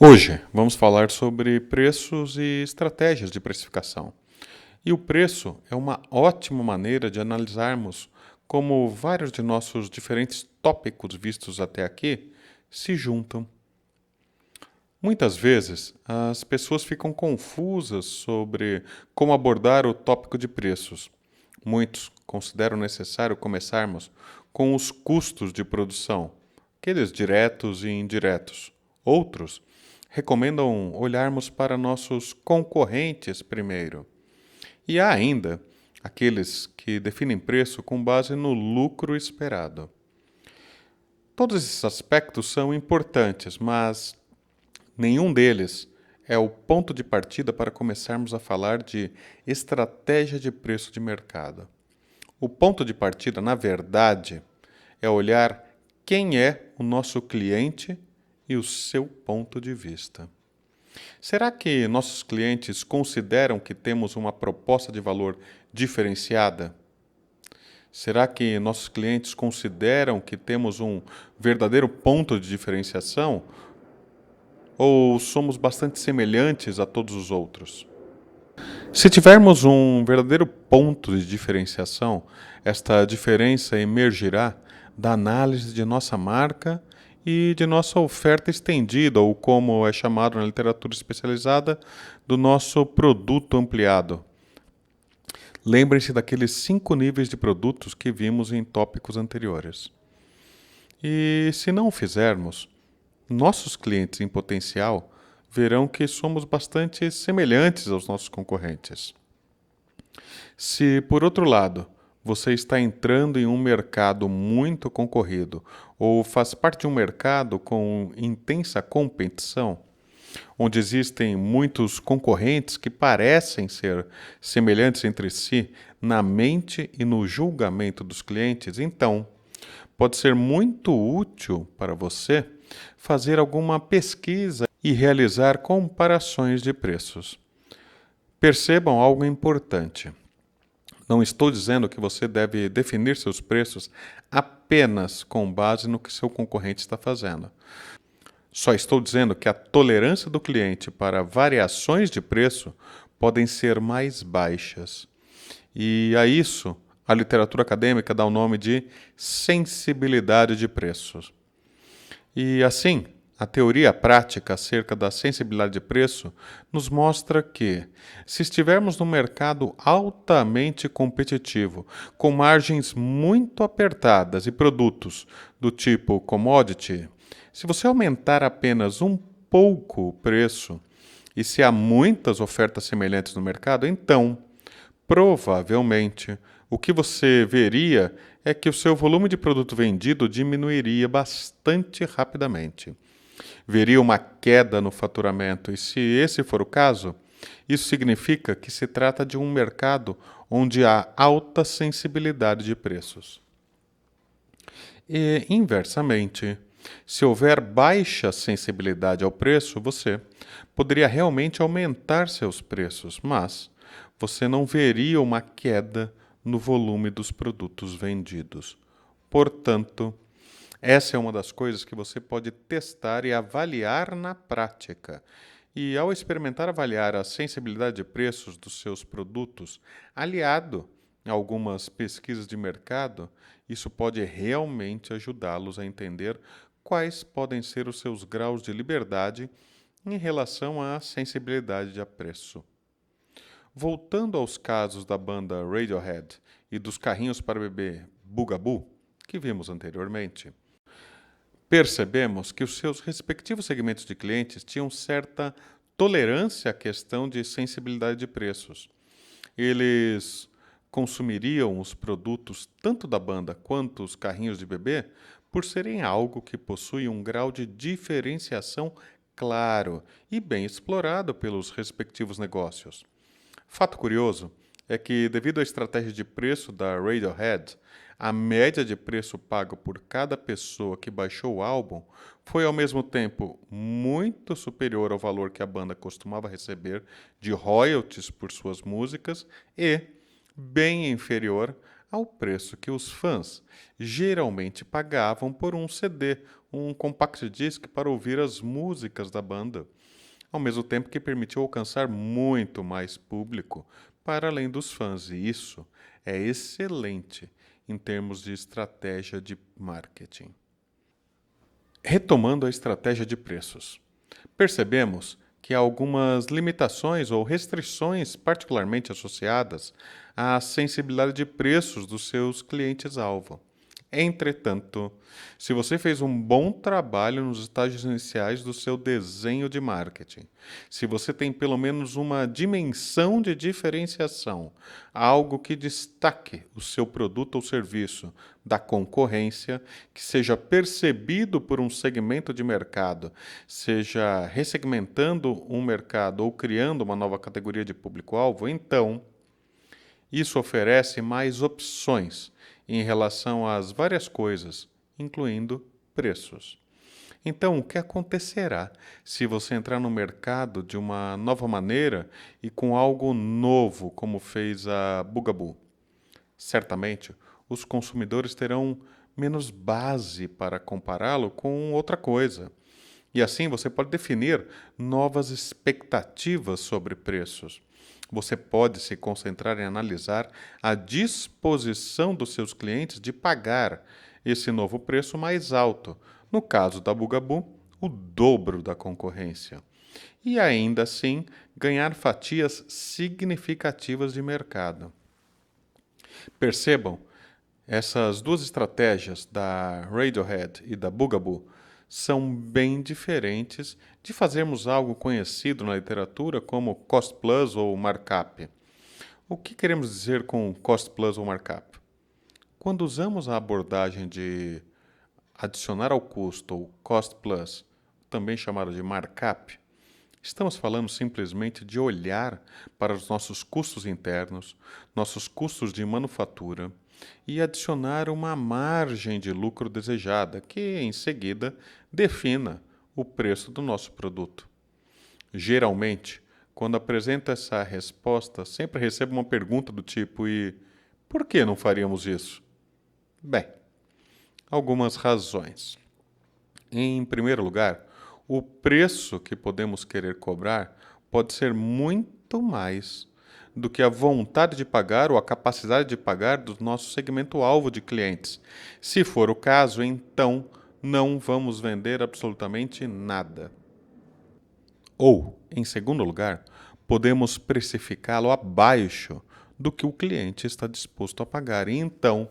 Hoje vamos falar sobre preços e estratégias de precificação. E o preço é uma ótima maneira de analisarmos como vários de nossos diferentes tópicos vistos até aqui se juntam. Muitas vezes as pessoas ficam confusas sobre como abordar o tópico de preços. Muitos consideram necessário começarmos com os custos de produção, aqueles diretos e indiretos. Outros recomendam olharmos para nossos concorrentes primeiro. E há ainda aqueles que definem preço com base no lucro esperado. Todos esses aspectos são importantes, mas nenhum deles é o ponto de partida para começarmos a falar de estratégia de preço de mercado. O ponto de partida, na verdade, é olhar quem é o nosso cliente e o seu ponto de vista. Será que nossos clientes consideram que temos uma proposta de valor diferenciada? Será que nossos clientes consideram que temos um verdadeiro ponto de diferenciação? Ou somos bastante semelhantes a todos os outros? Se tivermos um verdadeiro ponto de diferenciação, esta diferença emergirá da análise de nossa marca e de nossa oferta estendida, ou como é chamado na literatura especializada, do nosso produto ampliado. Lembrem-se daqueles 5 níveis de produtos que vimos em tópicos anteriores. E se não o fizermos, nossos clientes em potencial verão que somos bastante semelhantes aos nossos concorrentes. Se, por outro lado, você está entrando em um mercado muito concorrido ou faz parte de um mercado com intensa competição, onde existem muitos concorrentes que parecem ser semelhantes entre si na mente e no julgamento dos clientes, então pode ser muito útil para você fazer alguma pesquisa e realizar comparações de preços. Percebam algo importante. Não estou dizendo que você deve definir seus preços apenas com base no que seu concorrente está fazendo. Só estou dizendo que a tolerância do cliente para variações de preço podem ser mais baixas. E a isso, a literatura acadêmica dá o nome de sensibilidade de preços. E assim, a teoria prática acerca da sensibilidade de preço nos mostra que, se estivermos num mercado altamente competitivo, com margens muito apertadas e produtos do tipo commodity, se você aumentar apenas um pouco o preço, e se há muitas ofertas semelhantes no mercado, então, provavelmente, o que você veria é que o seu volume de produto vendido diminuiria bastante rapidamente. Veria uma queda no faturamento, e se esse for o caso, isso significa que se trata de um mercado onde há alta sensibilidade de preços. E, inversamente, se houver baixa sensibilidade ao preço, você poderia realmente aumentar seus preços, mas você não veria uma queda no volume dos produtos vendidos. Portanto, essa é uma das coisas que você pode testar e avaliar na prática. E ao experimentar avaliar a sensibilidade de preços dos seus produtos, aliado a algumas pesquisas de mercado, isso pode realmente ajudá-los a entender quais podem ser os seus graus de liberdade em relação à sensibilidade de preço. Voltando aos casos da banda Radiohead e dos carrinhos para bebê Bugaboo, que vimos anteriormente, percebemos que os seus respectivos segmentos de clientes tinham certa tolerância à questão de sensibilidade de preços. Eles consumiriam os produtos tanto da banda quanto os carrinhos de bebê por serem algo que possui um grau de diferenciação claro e bem explorado pelos respectivos negócios. Fato curioso é que, devido à estratégia de preço da Radiohead, a média de preço pago por cada pessoa que baixou o álbum foi ao mesmo tempo muito superior ao valor que a banda costumava receber de royalties por suas músicas e bem inferior ao preço que os fãs geralmente pagavam por um CD, um compact disc para ouvir as músicas da banda, ao mesmo tempo que permitiu alcançar muito mais público para além dos fãs, e isso é excelente em termos de estratégia de marketing. Retomando a estratégia de preços, percebemos que há algumas limitações ou restrições particularmente associadas à sensibilidade de preços dos seus clientes-alvo. Entretanto, se você fez um bom trabalho nos estágios iniciais do seu desenho de marketing, se você tem pelo menos uma dimensão de diferenciação, algo que destaque o seu produto ou serviço da concorrência, que seja percebido por um segmento de mercado, seja ressegmentando um mercado ou criando uma nova categoria de público-alvo, então isso oferece mais opções em relação às várias coisas, incluindo preços. Então, o que acontecerá se você entrar no mercado de uma nova maneira e com algo novo, como fez a Bugaboo? Certamente, os consumidores terão menos base para compará-lo com outra coisa. E assim você pode definir novas expectativas sobre preços. Você pode se concentrar em analisar a disposição dos seus clientes de pagar esse novo preço mais alto, no caso da Bugaboo, o dobro da concorrência. E ainda assim ganhar fatias significativas de mercado. Percebam, essas duas estratégias da Radiohead e da Bugaboo são bem diferentes de fazermos algo conhecido na literatura como cost plus ou markup. O que queremos dizer com cost plus ou markup? Quando usamos a abordagem de adicionar ao custo ou cost plus, também chamado de markup, estamos falando simplesmente de olhar para os nossos custos internos, nossos custos de manufatura e adicionar uma margem de lucro desejada, que em seguida defina o preço do nosso produto. Geralmente, quando apresento essa resposta, sempre recebo uma pergunta do tipo: e por que não faríamos isso? Bem, algumas razões. Em primeiro lugar, o preço que podemos querer cobrar pode ser muito mais do que a vontade de pagar ou a capacidade de pagar do nosso segmento-alvo de clientes. Se for o caso, então não vamos vender absolutamente nada. Ou, em segundo lugar, podemos precificá-lo abaixo do que o cliente está disposto a pagar. E então,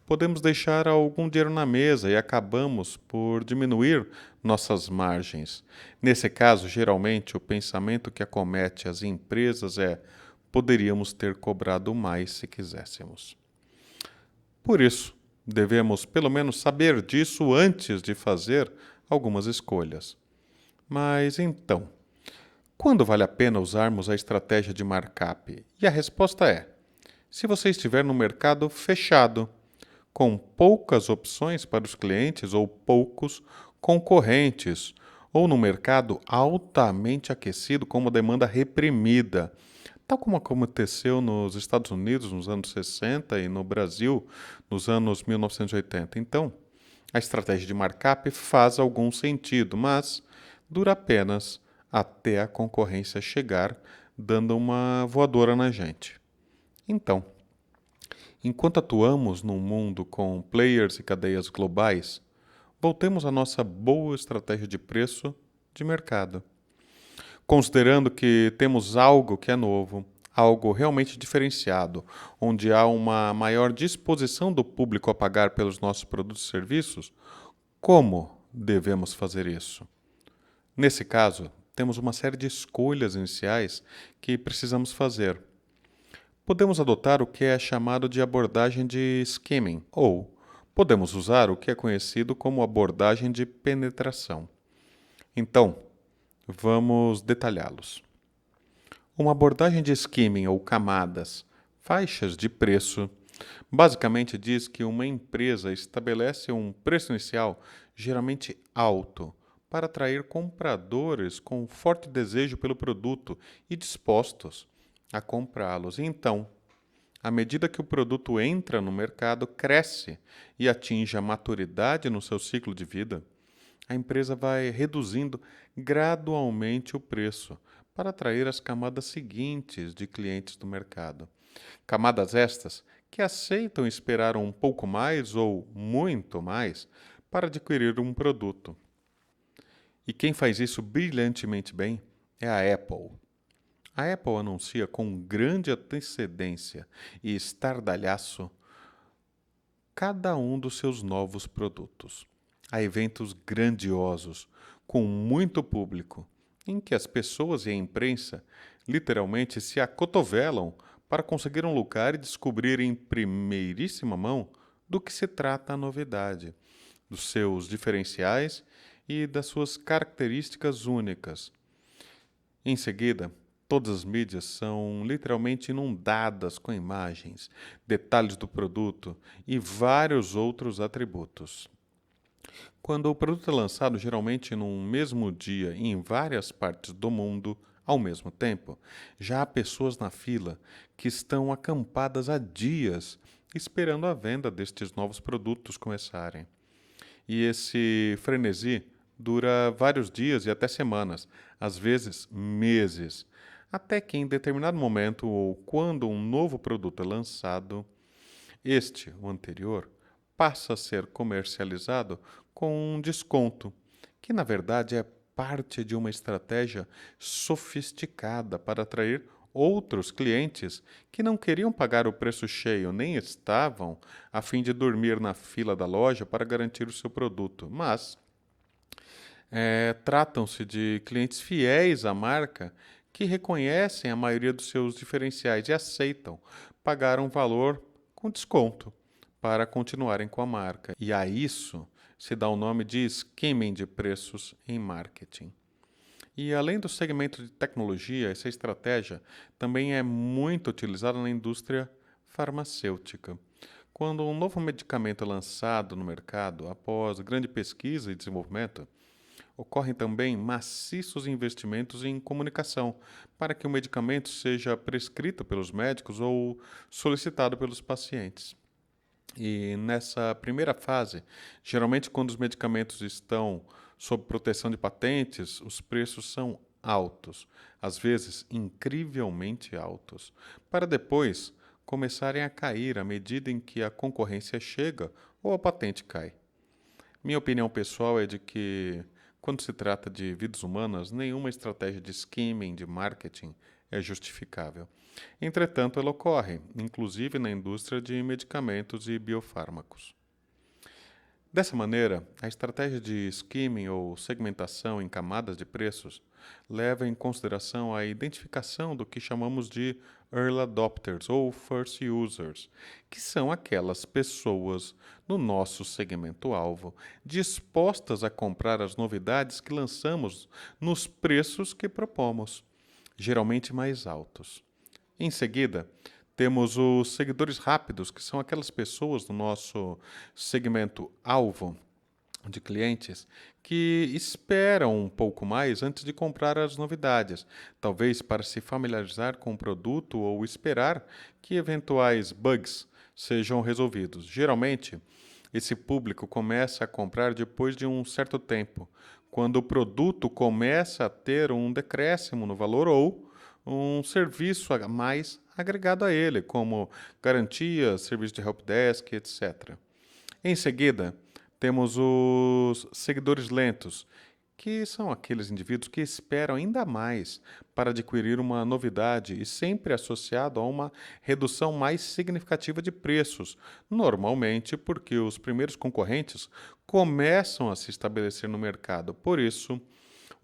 podemos deixar algum dinheiro na mesa e acabamos por diminuir nossas margens. Nesse caso, geralmente, o pensamento que acomete as empresas é: poderíamos ter cobrado mais se quiséssemos. Por isso, devemos pelo menos saber disso antes de fazer algumas escolhas. Mas então, quando vale a pena usarmos a estratégia de markup? E a resposta é: se você estiver no mercado fechado, com poucas opções para os clientes ou poucos concorrentes, ou no mercado altamente aquecido com uma demanda reprimida, tal como aconteceu nos Estados Unidos nos anos 60 e no Brasil nos anos 1980. Então, a estratégia de markup faz algum sentido, mas dura apenas até a concorrência chegar, dando uma voadora na gente. Então, enquanto atuamos num mundo com players e cadeias globais, voltemos à nossa boa estratégia de preço de mercado. Considerando que temos algo que é novo, algo realmente diferenciado, onde há uma maior disposição do público a pagar pelos nossos produtos e serviços, como devemos fazer isso? Nesse caso, temos uma série de escolhas iniciais que precisamos fazer. Podemos adotar o que é chamado de abordagem de skimming, ou podemos usar o que é conhecido como abordagem de penetração. Então, vamos detalhá-los. Uma abordagem de skimming ou camadas, faixas de preço, basicamente diz que uma empresa estabelece um preço inicial geralmente alto para atrair compradores com forte desejo pelo produto e dispostos a comprá-los. Então, À medida que o produto entra no mercado, cresce e atinge a maturidade no seu ciclo de vida, a empresa vai reduzindo gradualmente o preço para atrair as camadas seguintes de clientes do mercado. Camadas estas que aceitam esperar um pouco mais ou muito mais para adquirir um produto. E quem faz isso brilhantemente bem é a Apple. A Apple anuncia com grande antecedência e estardalhaço cada um dos seus novos produtos. Há eventos grandiosos, com muito público, em que as pessoas e a imprensa literalmente se acotovelam para conseguir um lugar e descobrir em primeiríssima mão do que se trata a novidade, dos seus diferenciais e das suas características únicas. Em seguida, todas as mídias são literalmente inundadas com imagens, detalhes do produto e vários outros atributos. Quando o produto é lançado geralmente num mesmo dia e em várias partes do mundo ao mesmo tempo, já há pessoas na fila que estão acampadas há dias esperando a venda destes novos produtos começarem. E esse frenesi dura vários dias e até semanas, às vezes meses, até que em determinado momento ou quando um novo produto é lançado, este, o anterior, passa a ser comercializado com um desconto, que na verdade é parte de uma estratégia sofisticada para atrair outros clientes que não queriam pagar o preço cheio nem estavam a fim de dormir na fila da loja para garantir o seu produto, mas tratam-se de clientes fiéis à marca que reconhecem a maioria dos seus diferenciais e aceitam pagar um valor com desconto para continuarem com a marca. E a isso se dá o nome de skimming de preços em marketing. E além do segmento de tecnologia, essa estratégia também é muito utilizada na indústria farmacêutica. Quando um novo medicamento é lançado no mercado, após grande pesquisa e desenvolvimento, ocorrem também maciços investimentos em comunicação para que o medicamento seja prescrito pelos médicos ou solicitado pelos pacientes. E nessa primeira fase, geralmente quando os medicamentos estão sob proteção de patentes, os preços são altos, às vezes incrivelmente altos, para depois começarem a cair à medida em que a concorrência chega ou a patente cai. Minha opinião pessoal é de que, quando se trata de vidas humanas, nenhuma estratégia de skimming, de marketing, é justificável. Entretanto, ela ocorre, inclusive na indústria de medicamentos e biofármacos. Dessa maneira, a estratégia de skimming ou segmentação em camadas de preços leva em consideração a identificação do que chamamos de early adopters ou first users, que são aquelas pessoas no nosso segmento-alvo dispostas a comprar as novidades que lançamos nos preços que propomos, geralmente mais altos. Em seguida, temos os seguidores rápidos, que são aquelas pessoas do nosso segmento alvo de clientes que esperam um pouco mais antes de comprar as novidades, talvez para se familiarizar com o produto ou esperar que eventuais bugs sejam resolvidos. Geralmente, esse público começa a comprar depois de um certo tempo, quando o produto começa a ter um decréscimo no valor ou um serviço a mais agregado a ele, como garantia, serviço de helpdesk, etc. Em seguida, temos os seguidores lentos, que são aqueles indivíduos que esperam ainda mais para adquirir uma novidade e sempre associado a uma redução mais significativa de preços, normalmente porque os primeiros concorrentes começam a se estabelecer no mercado. Por isso,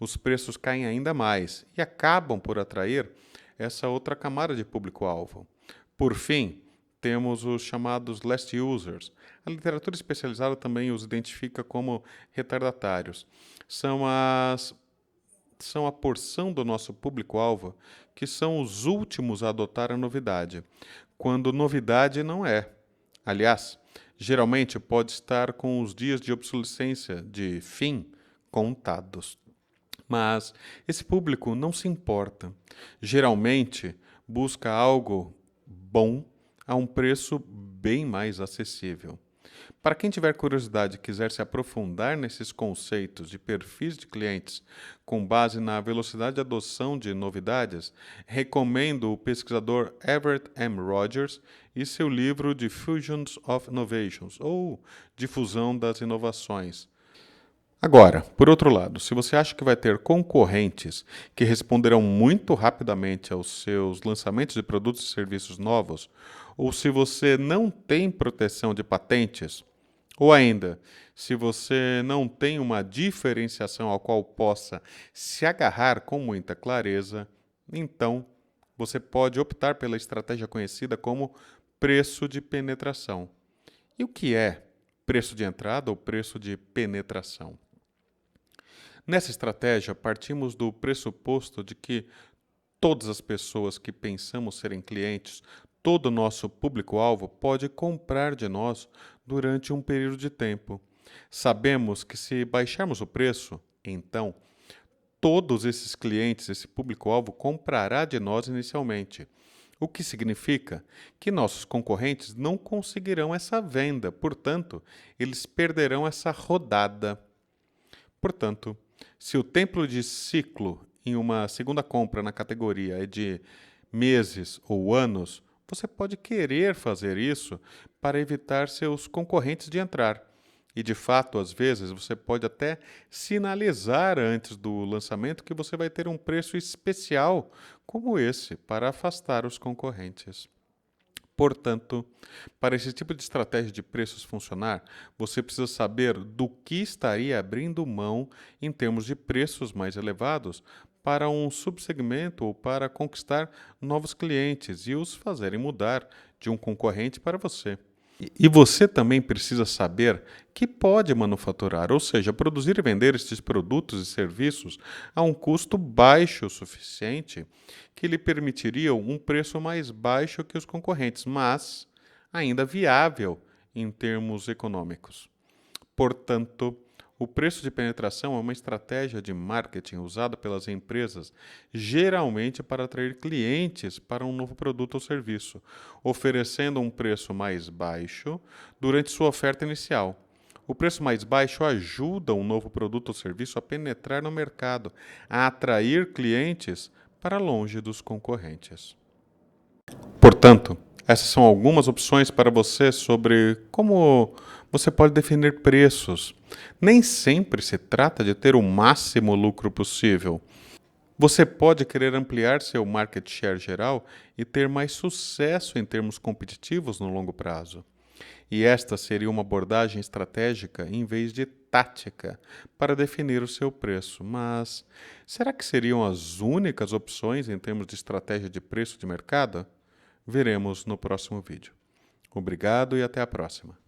os preços caem ainda mais e acabam por atrair essa outra camada de público-alvo. Por fim, temos os chamados last users. A literatura especializada também os identifica como retardatários. São a porção do nosso público-alvo que são os últimos a adotar a novidade, quando novidade não é. Aliás, geralmente pode estar com os dias de obsolescência de fim contados. Mas esse público não se importa. Geralmente busca algo bom a um preço bem mais acessível. Para quem tiver curiosidade e quiser se aprofundar nesses conceitos de perfis de clientes com base na velocidade de adoção de novidades, recomendo o pesquisador Everett M. Rogers e seu livro Diffusions of Innovations, ou Difusão das Inovações. Agora, por outro lado, se você acha que vai ter concorrentes que responderão muito rapidamente aos seus lançamentos de produtos e serviços novos, ou se você não tem proteção de patentes, ou ainda, se você não tem uma diferenciação ao qual possa se agarrar com muita clareza, então você pode optar pela estratégia conhecida como preço de penetração. E o que é preço de entrada ou preço de penetração? Nessa estratégia, partimos do pressuposto de que todas as pessoas que pensamos serem clientes, todo o nosso público-alvo pode comprar de nós durante um período de tempo. Sabemos que se baixarmos o preço, então todos esses clientes, esse público-alvo, comprará de nós inicialmente. O que significa que nossos concorrentes não conseguirão essa venda, portanto, eles perderão essa rodada. Portanto, se o tempo de ciclo em uma segunda compra na categoria é de meses ou anos, você pode querer fazer isso para evitar seus concorrentes de entrar. E de fato, às vezes, você pode até sinalizar antes do lançamento que você vai ter um preço especial como esse para afastar os concorrentes. Portanto, para esse tipo de estratégia de preços funcionar, você precisa saber do que estaria abrindo mão em termos de preços mais elevados para um subsegmento ou para conquistar novos clientes e os fazerem mudar de um concorrente para você. E você também precisa saber que pode manufaturar, ou seja, produzir e vender estes produtos e serviços a um custo baixo o suficiente que lhe permitiria um preço mais baixo que os concorrentes, mas ainda viável em termos econômicos. Portanto, o preço de penetração é uma estratégia de marketing usada pelas empresas geralmente para atrair clientes para um novo produto ou serviço, oferecendo um preço mais baixo durante sua oferta inicial. O preço mais baixo ajuda um novo produto ou serviço a penetrar no mercado, a atrair clientes para longe dos concorrentes. Portanto, essas são algumas opções para você sobre como você pode definir preços. Nem sempre se trata de ter o máximo lucro possível. Você pode querer ampliar seu market share geral e ter mais sucesso em termos competitivos no longo prazo. E esta seria uma abordagem estratégica em vez de tática para definir o seu preço. Mas será que seriam as únicas opções em termos de estratégia de preço de mercado? Veremos no próximo vídeo. Obrigado e até a próxima.